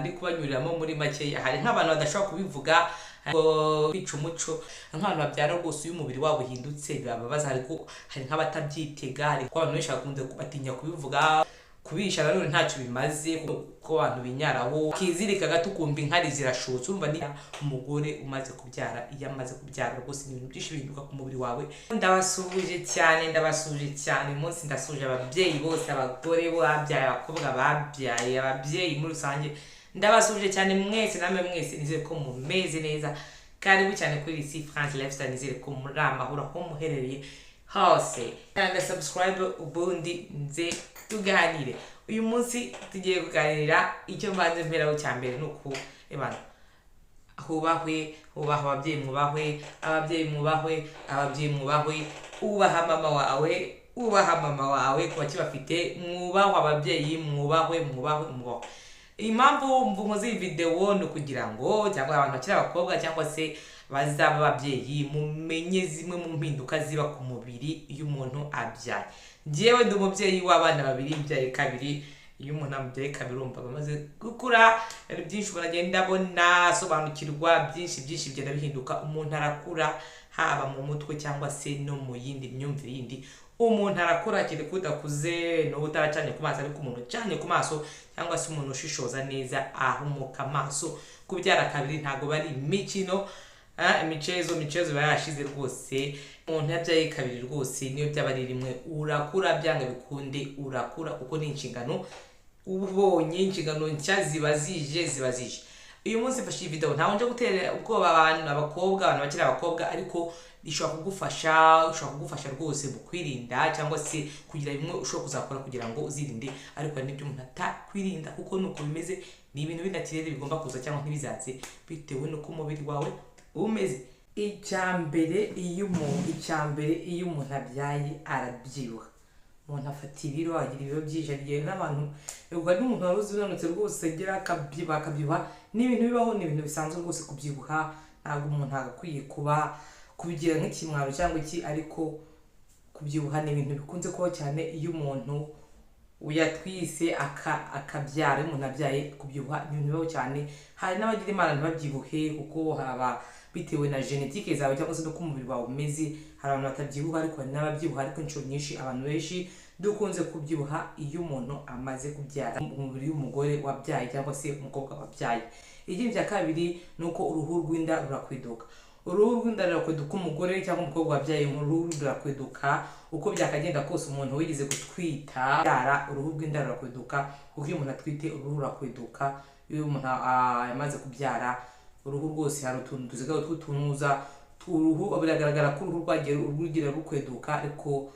ndi kubanyuriramo muri make. Hari nk'abantu badashobora kubivuga ngo kwica umuco, nk'abantu babyara rwose uyu mubiri wabo uhindutse bibabaza, ariko hari nk'abatabyitega, ariko abantu benshi bakunze batinya kubivuga. Kubisha nanone ntacyo bimaze kuko abantu binyaraho kizirika gato kumva inkari zirashotse. Urumva ni umugore umaze kubyara, iyo amaze kubyara rwose ibintu byinshi bihinduka ku mubiri wawe. Ndabasuje cyane umunsi ndasuje ababyeyi bose, abagore babyaye, abakobwa babyaye, ababyeyi muri rusange ndabasuje cyane mwese, namwe mwese nizere ko mumeze neza. Karibu cyane kuri Isi France Lifestyle, nizere ko muri amahoro aho muherereye hose. Kanda subscribe ubundi nze tuganire. Uyu munsi tugiye kuganira icyo mbanze mperaho cya mbere nuko ebana hubahwe ababyeyi mwubahwe, ubaha mama wawe kuba kibafite, mwubahwe ababyeyi, mwubahwe. Impamvu mvuze iyi video ni kugira ngo cyangwa abantu bakiri abakobwa cyangwa se bazaba ababyeyi mumenye zimwe mu mpinduka ziba ku mubiri iyo umuntu abyaye. Njyewe ndi umubyeyi w'abana babiri, mbyaye kabiri. Iyo umuntu amubyaye kabiri urumva bamaze gukura, byinshi baragenda abona, asobanukirwa, byinshi bigenda bihinduka. Umuntu arakura haba mu mutwe cyangwa se no mu yindi myumvire yindi. Umuntu arakura akiri kudakuze no utaracanye ku maso, ariko umuntu ucanye ku maso cyangwa se umuntu ushishoza neza ahumuka amaso. Kubyara kabiri ntago bari imikino, imicezo bayashize rwose. Umuntu yabyaye kabiri rwose niyo byaba ari rimwe urakura, byanga bikunde urakura, kuko ni inshingano ubonye, inshingano nshya ziba zije. Uyu munsi mfashe video ntawe nje gutera ubwoba abantu bakiri abakobwa, ariko ishobora kugufasha rwose mu kwirinda cyangwa se kugira bimwe ushobora kuzakora kugira ngo uzirinde. Ariko n'ibyo umuntu atakwirinda kuko nuko bimeze, ni ibintu binatirere bigomba kuza cyangwa ntibizaze bitewe nuko umubiri wawe umeze. Icyambere iyo umuntu abyaye arabyibuha. Umuntu afata ibiro, agira ibiro byinshi, agiye n'abantu ubwo n'umuntu wari uzunanutse rwose agira akabyibuha. Ni ibintu bibaho, ni ibintu bisanzwe rwose kubyibuha. Ntabwo umuntu agakwiye kubigira nk'ikimwaro cyangwa iki, ariko kubyibuha ni ibintu bikunze kubaho cyane iyo umuntu uyatwise akabyara. Iyo umuntu abyaye kubyibuha ni ibintu bibaho cyane. Hari n'abagira imana ntibabyibuhe kuko haba bitewe na genetike zawe cyangwa se nuko umubiri wawe umeze. Hari abantu batabyibuha ariko hari n'ababyibuha, ariko inshuro nyinshi abantu benshi dukunze kubyibuha iyo umuntu amaze kubyara, umubiri w'umugore wabyaye cyangwa se umukobwa wabyaye. Ikindi cya kabiri nuko uruhu rw'inda rurakweduka. Uruhu rw'inda rurakweduka, umugore cyangwa umukobwa wabyaye uruhu rurakweduka. Uko byakagenda kose umuntu wigeze gutwita uruhu rw'inda rurakweduka, kuko iyo umuntu atwite uruhu rurakweduka. Iyo umuntu amaze kubyara uruhu rwose hari utuntu tuzigaho tw'utunuza, uruhu biragaragara ko uruhu rwagira rukweduka, ariko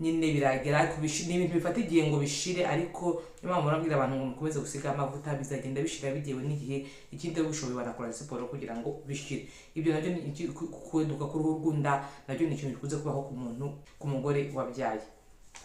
nyine biragera, ariko ni ibintu bifata igihe ngo bishire. Ariko niyo mpamvu nabwira abantu ngo mukomeze gusiga amavuta, bizagenda bishira bigewe n'igihe. Ikindi ubushoboye banakora siporo kugira ngo bishire. Ibyo nabyo ni kweduka k'uruhu rw'inda, nabyo ni ikintu gikunze kubaho ku mugore wabyaye.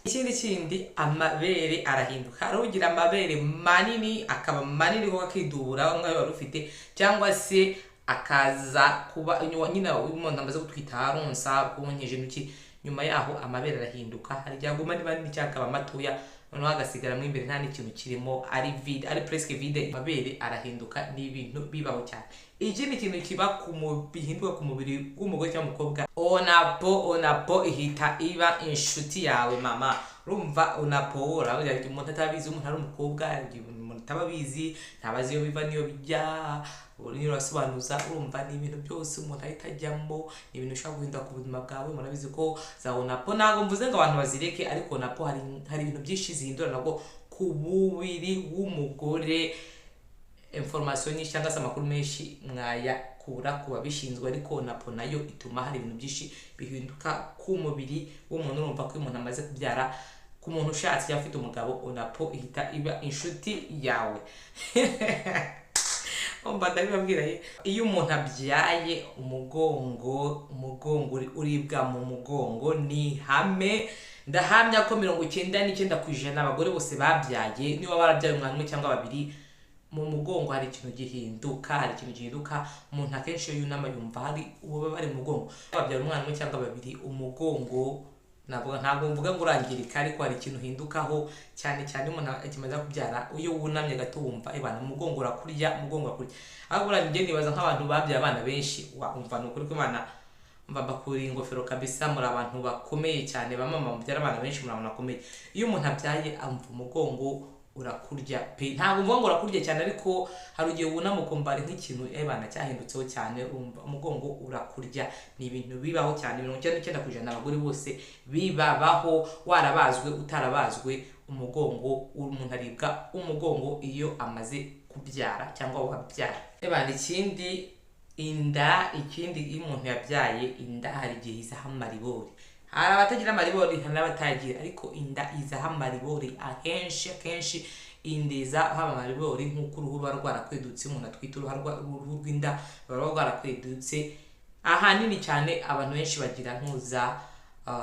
Ikindi amabere arahinduka. Hari ugira amabere manini, akaba manini ko akidubura nk'ayo wari ufite, cyangwa se akaza kuba nyine umuntu amaze gutwita aronsa kubonyeje nuki, nyuma yaho amabere arahinduka. Hari igihe aguma ari manini cyangwa akaba matoya, noneho agasigara mo imbere nta n'ikintu kirimo, ari vide, ari presque vide. Amabere arahinduka, ni ibintu bibaho cyane. Ikindi kintu kiba bihinduka ku mubiri w'umugore cyangwa umukobwa, onapo ihita iba inshuti yawe mama. Urumva onapo umuntu atabizi, umuntu ari umukobwa, umuntu atababizi, ntabazi iyo biva niyo bijya, niyo urasobanuza. Urumva ni ibintu byose umuntu ahita ajyamo, ni ibintu ushobora guhinduka ku buzima bwawe. Murabizi ko za onapo, ntabwo mvuze ngo abantu bazireke, ariko onapo hari ibintu byinshi zihindura nabwo ku mubiri w'umugore. Information nyinshi cyangwa se amakuru menshi mwayakura ku babishinzwe, ariko onapo nayo ituma hari ibintu byinshi bihinduka ku mubiri w'umuntu. Urumva ko umuntu amaze kubyara, ku muntu ushatse cyangwa afite umugabo, onapo ihita iba inshuti yawe. Ndabibabwira, iyo umuntu abyaye umugongo uribwa mu mugongo ni hame. Ndahamya ko 99% abagore bose babyaye, niba barabyaye umwana umwe cyangwa babiri, mu mugongo hari ikintu gihinduka. Umuntu akenshi iyo yunama yumva hari ububabare mu mugongo. Babyara umwana umwe cyangwa babiri, umugongo ntabwo mvuga ngo urangirika, ariko hari ikintu uhindukaho cyane cyane umuntu akimaze kubyara. Iyo wunamye gato wumva ibana umugongo urakurya, ahubwo urangije nibaza nk'abantu babyaye abana benshi, wumva ni ukuri ko Imana mva bakuri ingofero kabisa, muri abantu bakomeye cyane, bamama mubyara abana benshi, muri abantu bakomeye. Iyo umuntu abyaye amva umugongo urakurya pe, ntabwo mvuga ngo urakurya cyane, ariko hari ugiye wunama ukumva ari nk'ikintu ebana cyahindutseho cyane, umugongo urakurya. Ni ibintu bibaho cyane, 99% abagore bose bibabaho, warabazwe utarabazwe, umugongo umuntu aribwa umugongo iyo amaze kubyara cyangwa wabyara. Ebana ikindi iyo umuntu yabyaye inda hari igihe izaho amaribori. Hari abatagira amaribori, hari n'abatagira, ariko inda izaho amaribori akenshi inda izaho amaribori nk'uko uruhu ruba rwarakwedutse. Umuntu atwite uruhu rw'inda ruba rwarakwedutse. Ahanini cyane abantu benshi bagira ntuza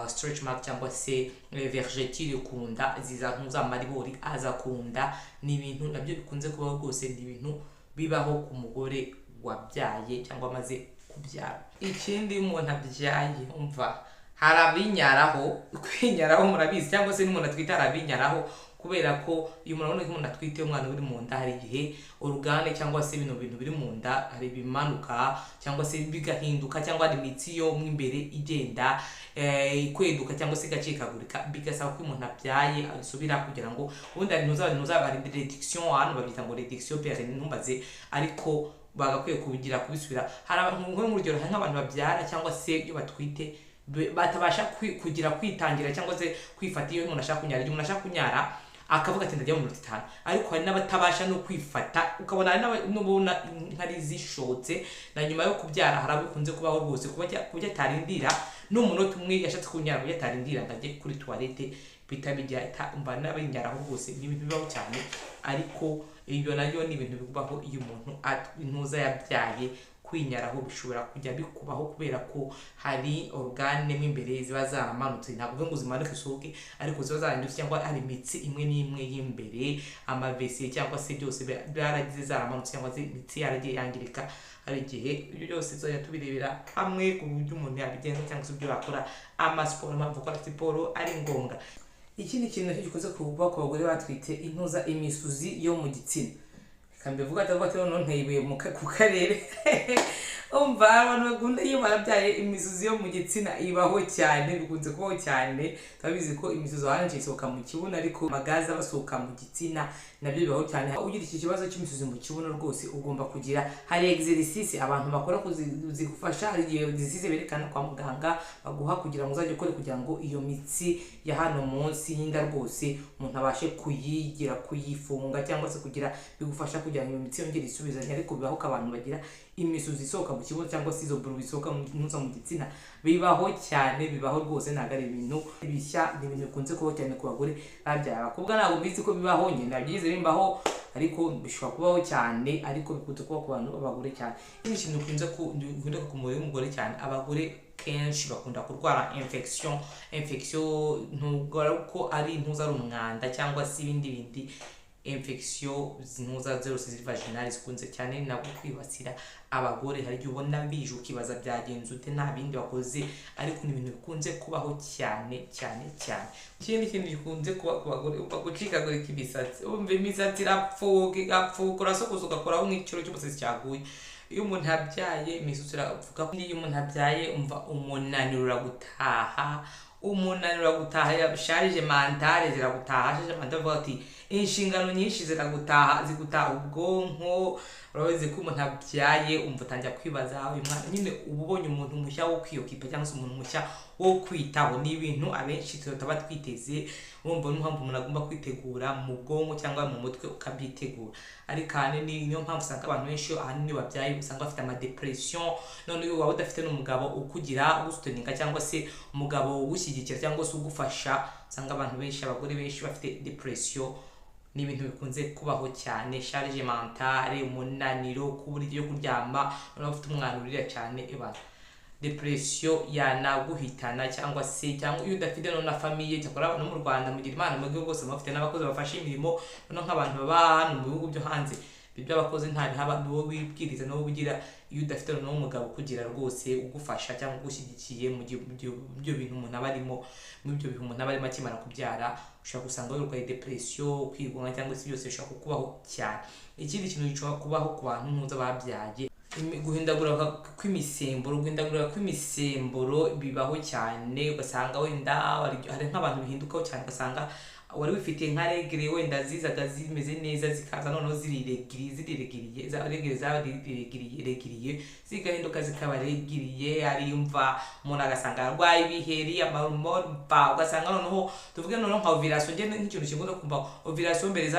stretch mark cyangwa se vergeture ku nda, ziza ntuza amaribori aza ku nda. Ni ibintu nabyo bikunze kubaho rwose, ni ibintu bibaho ku mugore wabyaye cyangwa amaze kubyara. Ikindi umuntu abyaye umva hari abinyaraho, kwinyaraho murabizi, cyangwa se n'umuntu atwite arabinyaraho, kubera ko iyo umuntu atwite umwana uri mu nda, hari igihe organe cyangwa se bintu biri mu nda hari bimanuka cyangwa se bigahinduka, cyangwa hari imitsi yo mu imbere igenda kweduka cyangwa se gacikagurika, bigasaba ko umuntu abyaye asubira kugira ngo ubundi hari reduction, hano babyita ngo reduction périnéale, ntumbaze, ariko bagakwiye kubisubira. Hari abantu nk'urugero nk'abantu babyara cyangwa se iyo batwite batabasha kugira kwitangira cyangwa se kwifata. Iyo umuntu ashaka kunyara, igihe umuntu ashaka kunyara akavuga ati ndajya mu minota 5, ariko hari n'abatabasha no kwifata, ukabona hari n'ubona nkari zishotse. Na nyuma yo kubyara hari abikunze kubaho rwose, kubya atarindira n'umunota umwe yashatse kunyara, kubya atarindira ngajye kuri toilette bitabijya umva n'abinyaraho rwose. Ni ibintu bibaho cyane, ariko ibyo nayo ni ibintu bibaho iyo umuntu intuza yabyaye. Kwinyaraho bishobora kujya bikubaho kubera ko hari organe mu imbere ziba zaramanutse, ntabwo ngo zimanuke isohoke, ariko ziba zarandutse, cyangwa hari imitsi imwe n'imwe y'imbere, amavese cyangwa se byose byaragize zaramanutse, cyangwa se imitsi yaragiye yangirika. Hari igihe ibyo byose tuzajya tubirebera hamwe ku buryo umuntu yabigenza, cyangwa se ibyo yakora amasiporo, mpamvu gukora siporo ari ngombwa. Ikindi kintu gikunze kuba ku bagore batwite intuza imisuzi yo mu gitsina, kambivuga atavuga none nteyibuye ku karere umva abantu bakunda iyo barabyaye imisuzi yo mu gitsina ibaho cyane, bikunze kubaho cyane. Turabizi ko imisuzi hanze isohoka mu kibuno, ariko magaza basohoka mu gitsina nabyo bibaho cyane. Ugira iki kibazo cy'imisuzi mu kibuno rwose ugomba kugira, hari exercice abantu bakora kuzigufasha, hari exercice berekana kwa muganga baguha kugira ngo uzajye ukore, kugira ngo iyo mitsi ya hano munsi y'inda rwose umuntu abashe kuyifunga, cyangwa se kugira bigufasha kugira ngo iyo mitsi yongere isubizanye. Ariko bibaho ko abantu bagira imisuzi isohoka mu kibuno, cyangwa se izo buru bisohoka mu gitsina, bibaho cyane, bibaho rwose. Ntabwo ari ibintu bishya, ni ibintu bikunze kubaho cyane ku bagore babyaye. Abakobwa ntabwo mbizi ko bibaho, njye nabyize bimbaho, ariko bishobora kubaho cyane, ariko bikunze kuba ku bantu b'abagore cyane. Ikindi kintu bikunze ku mubiri w'umugore cyane, abagore kenshi bakunda kurwara infection. Ntugora ko ari intuza ari umwanda cyangwa se ibindi infection zintuza zose ziri vaginale zikunze cyane nabwo kwibasira abagore. Hari igihe ubona bije ukibaza byagenze ute, nta bindi bakoze, ariko ni ibintu bikunze kubaho cyane. Ikindi kintu gikunze kuba ku bagore gucikagurika imisatsi. Umva imisatsi irapfuka urasokoza ugakoraho nk'ikiro cy'umusatsi cyaguye. Iyo umuntu yabyaye imisatsi irapfuka. Iyo umuntu yabyaye umva umunaniro uragutaha, charge mentale ziragutaha. Charge mentale bavuga ati inshingano nyinshi zigutaha ubwonko. Urabizi ko umuntu abyaye umva utangira kwibaza uyu mwana, nyine uba ubonye umuntu mushya wo kwiyokipa cyangwa se umuntu mushya wo kwitaho. Ni ibintu abenshi tutaba twiteze, urumva n'impamvu umuntu agomba kwitegura mu bwonko cyangwa mu mutwe ukabyitegura. Ariko ahanini niyo mpamvu usanga abantu benshi ahanini babyaye usanga bafite amadepression. None iyo waba udafite n'umugabo ukugira ugusuteninga cyangwa se umugabo ugushyigikira cyangwa se ugufasha, usanga abantu benshi, abagore benshi bafite depression. Ni ibintu bikunze kubaho cyane, charge mentale, umunaniro, kubura ibyo kuryama, urafite umwana urira cyane, depression yanaguhitana. Cyangwa iyo udafite na famille, cyakora abantu mu Rwanda mugira Imana mu gihugu bose bafite n'abakozi bafasha imirimo, nk'abantu baba hano mu bihugu byo hanze ibyo abakozi nta haba niwo wibwiriza no ugira iyo udafite no umugabo kugira rwose ugufasha cyangwa ugushyigikiye mu byo bintu umuntu aba arimo mu byo bintu umuntu aba arimo akimara kubyara ushaka gusanga urwaye depression kwigunga cyangwa se byose bishobora kukubaho cyane. Ikindi kintu gishobora kubaho ku bantu ntuza babyaye guhindagura kw'imisemburo bibaho cyane, ugasanga wenda hari nk'abantu bihindukaho cyane, ugasanga wari wifite nka regre wenda zizaga zimeze neza zikaza noneho ziriregiriye zigahinduka zikaba regiriye, ari umva umuntu agasanga arwaye ibiheri amahormone ugasanga noneho tuvuge noneho nka ovulation nge nk'ikintu kingunda kumva ovulation mbere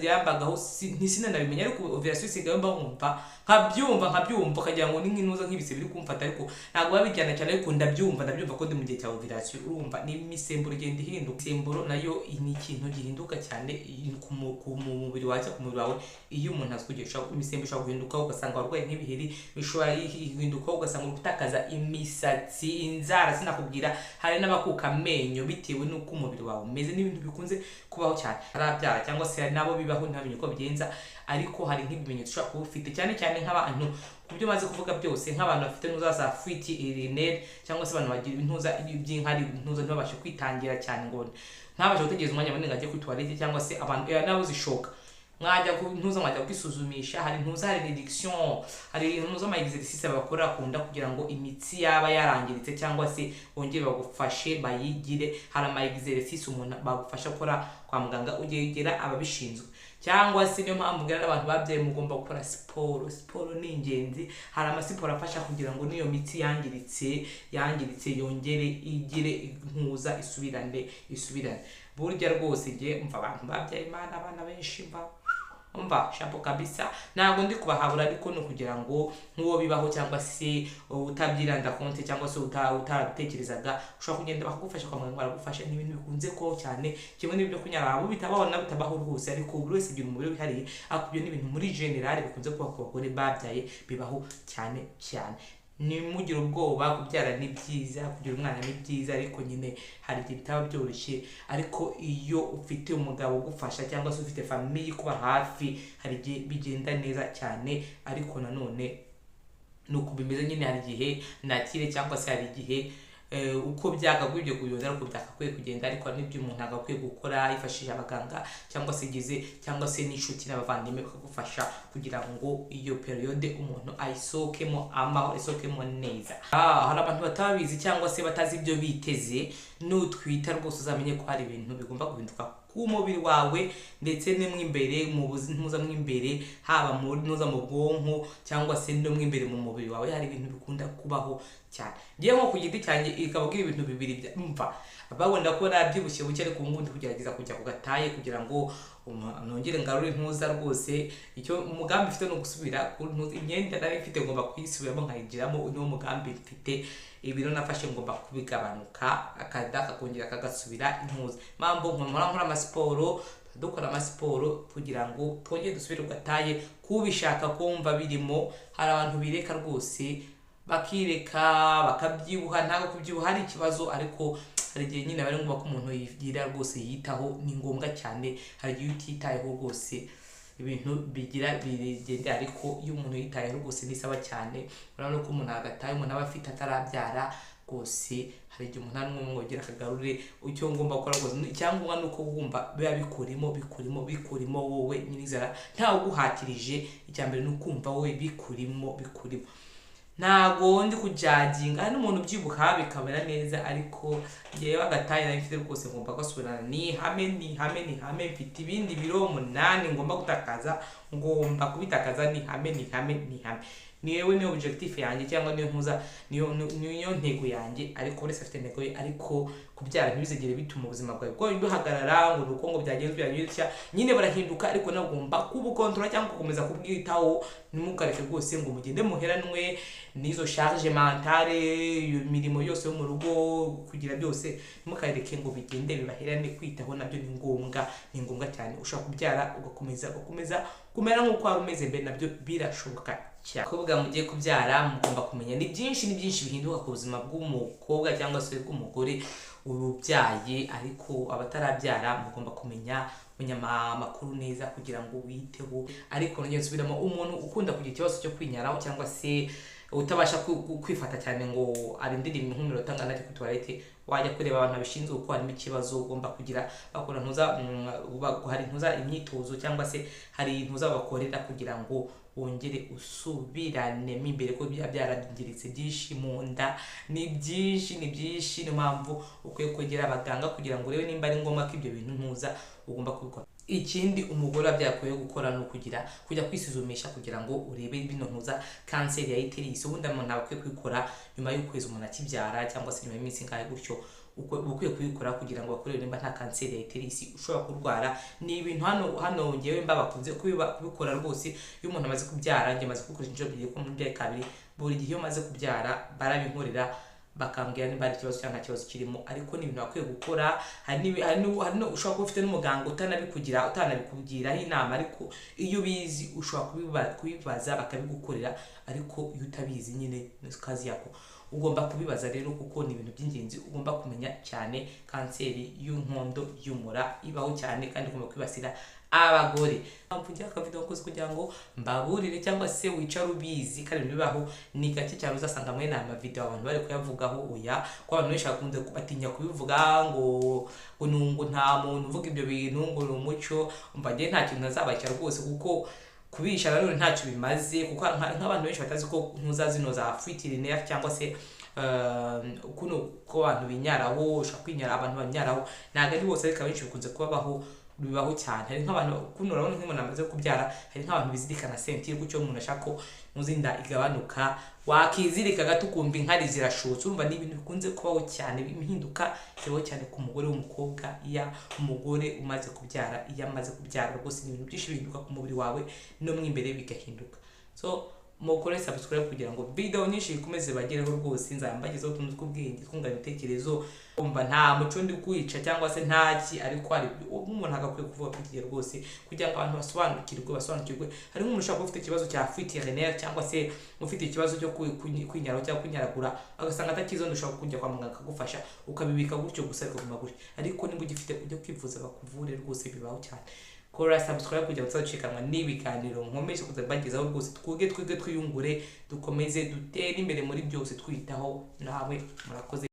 yambagaho ntisinanabimenya, ariko ovulation isigaye mba nkumva nkabyumva ukagira ngo ni nk'inuza nk'ibise biri kumfata, ariko ntabwo babijyana cyane, ariko ndabyumva ko ndi mu gihe cya ovulation. Urumva ni imisemburo igenda ihinduka, imisemburo nayo ni ikintu gihinduka cyane ku mubiri wawe iyo umuntu azikugisha imisemburo ishobora guhinduka ugasanga warwaye nk'ibiheri, bishobora guhinduka ugasanga uri gutakaza imisatsi, inzara, sinakubwira hari n'abakuka amenyo bitewe n'uko umubiri wawe umeze, n'ibintu bikunze kubaho cyane arabyara cyangwa se nabo bibaho ntamenye uko bigenza, ariko hari nk'ibimenyetso ushobora kuba ufite cyane nk'abantu ku byo maze kuvuga byose, nk'abantu bafite ntuza za fuite urinaire cyangwa se abantu bagira intuza by'inkari intuza ntibabashe kwitangira cyane ngo ntabashe gutegereza umwanya munini ajye kuri toilette, cyangwa se abantu nabo zishoka mwajya kwisuzumisha, hari reduction, hari intuza ama exercice bakora akunda kugira ngo imitsi yaba yarangiritse cyangwa se bongere bagufashe bayigire, hari ama exercice umuntu bagufasha gukora kwa muganga ugera ababishinzwe, cyangwa se niyo mpamvu mbwira abantu babyaye mugomba gukora siporo ni ingenzi. Hari amasiporo afasha kugira ngo niyo mitsi yangiritse yongere igire intuza isubirane burya rwose nge umva abantu babyaye Imana abana benshi umva shapo kabisa, ntabwo ndi kubahabura, ariko no kugira ngo nk'uwo bibaho cyangwa se utabyiranda konte cyangwa se utarabitekerezaga ushobora kugenda bakagufasha kwa muganga baragufasha. Ni ibintu bikunze ko cyane kimwe n'ibyo kunyara abo bitabaho rwose, ariko buri wese agira umubiri wihariye, akubyo n'ibintu muri general bikunze kuba ku bagore babyaye bibaho cyane. Nimugire ubwoba, kubyara ni byiza, kugira umwana ni byiza, ariko nyine hari igihe bitaba byoroshye, ariko iyo ufite umugabo ugufasha cyangwa se ufite famille kuba hafi hari igihe bigenda neza cyane, ariko nanone nuko bimeze nyine, hari igihe nakire cyangwa se hari igihe uko byagakwiye kuyoza ariko byakakwiye kugenda, ariko n'ibyo umuntu agakwiye gukora yifashishije abaganga cyangwa se n'inshuti n'abavandimwe bakagufasha kugira ngo iyo periode umuntu ayisohokemo amahoro, isohokemo neza. Hari abantu batabizi cyangwa se batazi ibyo biteze, nutwita rwose uzamenye ko hari ibintu bigomba guhinduka ku mubiri wawe ndetse no mw'imbere mu buzima mw'imbere, haba mu ntuza mu bwonko cyangwa se no mw'imbere mu mubiri wawe, hari ibintu bikunda kubaho cyane. Ngiye nko ku giti cyanjye ikababwira ibintu bibiri mva babona ko nabyibushye buke, ariko ubu ngubu kugerageza kujya ku gataye kugira ngo nongere ngarure intuza rwose. Icyo umugambi mfite no gusubira ku ntuza, imyenda nari mfite ngomba kuyisubiramo nkayigiramo, niwo mugambi mfite. Ibiro nafashe ngomba kubigabanuka akada kakongera kagasubira intuza, mpamvu nkora amasiporo, dukora amasiporo kugira ngo twongere dusubire ku gataye. Kubishaka kumva birimo, hari abantu bireka rwose bakireka bakabyibuha, ntabwo kubyibuha hari ikibazo, ariko hari igihe nyine bari ngombwa ko umuntu yigira rwose yitaho, ni ngombwa cyane. Hari igihe utitayeho rwose ibintu bigenda, ariko iyo umuntu yitayeho rwose nisaba cyane. Urabona ko umuntu agataye umuntu aba afite atarabyara rwose, hari igihe umuntu ari mwongera akagarure icyo ngomba gukora rwose. Icyangombwa ni uko wumva biba bikurimo wowe nyirizara, ntawe uguhatirije. Icyambere ni ukumva wowe bikurimo. Ntago ndi kujaginga, hari n'umuntu ubyibuha bikabera neza, ariko yewe agataye nari mfite rwose ngomba gasubirana ni hame. Mfite ibindi biro 8 ngomba gutakaza, ngomba kubitakaza ni hame. Niyo objectif yanjye cyangwa niyo ntuza niyo ntego yanjye, ariko wese afite intego ye, ariko kubyara ntibizegere bituma ubuzima bwawe bwo bihagarara ngo nuko ngo byagenze nyine barahinduka, ariko nagomba kubukontrola cyangwa gukomeza kubwitaho. Ntimukareke rwose ngo mugende muheranwe n'izo charge mentale, imirimo yose yo mu rugo kugira byose, ntimukareke ngo bigende bibaherane. Kwitaho nabyo ni ngombwa cyane. Ushaka kubyara ugakomeza kumera nk'uko wari umeze mbere nabyo birashoboka cyane. Abakobwa mugiye kubyara mugomba kumenya ni byinshi bihinduka ku buzima bw'umukobwa cyangwa se bw'umugore ububyaye, ariko abatarabyara mugomba kumenya amakuru neza kugira ngo witeho. Ariko nongeye nsubiramo, umuntu ukunda kugira ikibazo cyo kwinyaraho cyangwa se utabasha kwifata cyane ngo arindire nk'iminota ngana ku toilette, wajya kureba abantu babishinzwe kuko harimo ikibazo ugomba kugira bakora hari imyitozo cyangwa se hari bakorera kugira ngo wongere usubiranemo imbere ko byarangiritse byinshi mu nda, ni byinshi. Niyo mpamvu ukwiye kwegera abaganga kugira ngo urebe nimba ari ngombwa ko ibyo bintu ugomba kubikora. Ikindi umugore byakwiye gukora ni kujya kwisuzumisha kugira ngo urebe bino kanseri ya uterus. Ubundi umuntu akwiye kwikora nyuma y'ukwezi umuntu akibyara cyangwa se nyuma y'iminsi ngahe gutyo, ukwiye kubikora kugira ngo bakurebe nimba nta kanseri ya uterus ushobora kurwara. Ni ibintu hano ngewe bakunze kubikora rwose. Iyo umuntu amaze kubyara, njye maze kubikoresha inshuro ebyiri ko mubyaye kabiri, buri gihe iyo maze kubyara barabinkorera bakambwira niba ari ikibazo cyangwa nta kibazo kirimo. Ariko ni ibintu bakwiye gukora. Hari ushobora kuba ufite n'umuganga utanabikugiraho inama, ariko iyo ubizi ushobora kubibaza bakabigukorera. Ariko iyo utabizi nyine ni kazi yako, ugomba kubibaza rero kuko ni ibintu by'ingenzi ugomba kumenya cyane. Kanseri y'inkondo y'umura ibaho cyane kandi ugomba kwibasira abagore. Mvugira akavidewo koze kugira ngo mbaburire cyangwa se wicare ubizi kandi bibaho. Ni gake cyane uzasanga mwene aya mavideo abantu bari kuyavugaho oya, ko abantu benshi bakunze batinya kubivuga ngo nta muntu uvuga ibyo bintu ngo ni umuco. Umva ngiye nta kintu nazabakira rwose kuko kubisha nanone ntacyo bimaze, kuko nk'abantu benshi batazi ko zino za fuitirinaire cyangwa se ko abantu binyaraho, ushaka kwinyara abantu banyaraho, ntabwo ari bose ariko benshi bikunze bibaho cyane. Hari nk'abantu urabona nk'umuntu amaze kubyara, hari nk'abantu bizirikana sentire gutyo umuntu ashaka ko muzinda igabanuka, wakizirika gato ukumva inkari zirashotse. Urumva ni ibintu bikunze kubaho cyane, impinduka zibaho cyane ku mugore w'umukobwa. Iya umugore umaze kubyara, iyo amaze kubyara rwose ni ibintu byinshi bihinduka ku mubiri wawe no mu imbere bigahinduka. So mukore subscribe kugira ngo video nyinshi bikomeze bagereho rwose. Nzambagezaho utuntu tw'ubwenge twungana ibitekerezo. Umva nta muco ndi kwica cyangwa se ntaki, ariko hari umuntu agakwiye kuvuga kugiye rwose kugira ngo abantu basobanukirwe. Hari nk'umuntu ushaka ufite ikibazo cya fuitirinaire cyangwa se ufite ikibazo cyo kwinyaraho cyangwa kwinyaragura, agasanga atakizo ushaka kujya kwa muganga akagufasha ukabibika gutyo gusa bikaguma gutyo. Ariko nimba ugifite ujya kwivuza bakuvure rwose, bibaho cyane. Kora subscribe kugira ngo tuzacikanwa n'ibiganiro nkomeje kuzabagezaho rwose. Twige twiyungure, dukomeze dutere imbere muri byose twitaho. Nawe murakoze.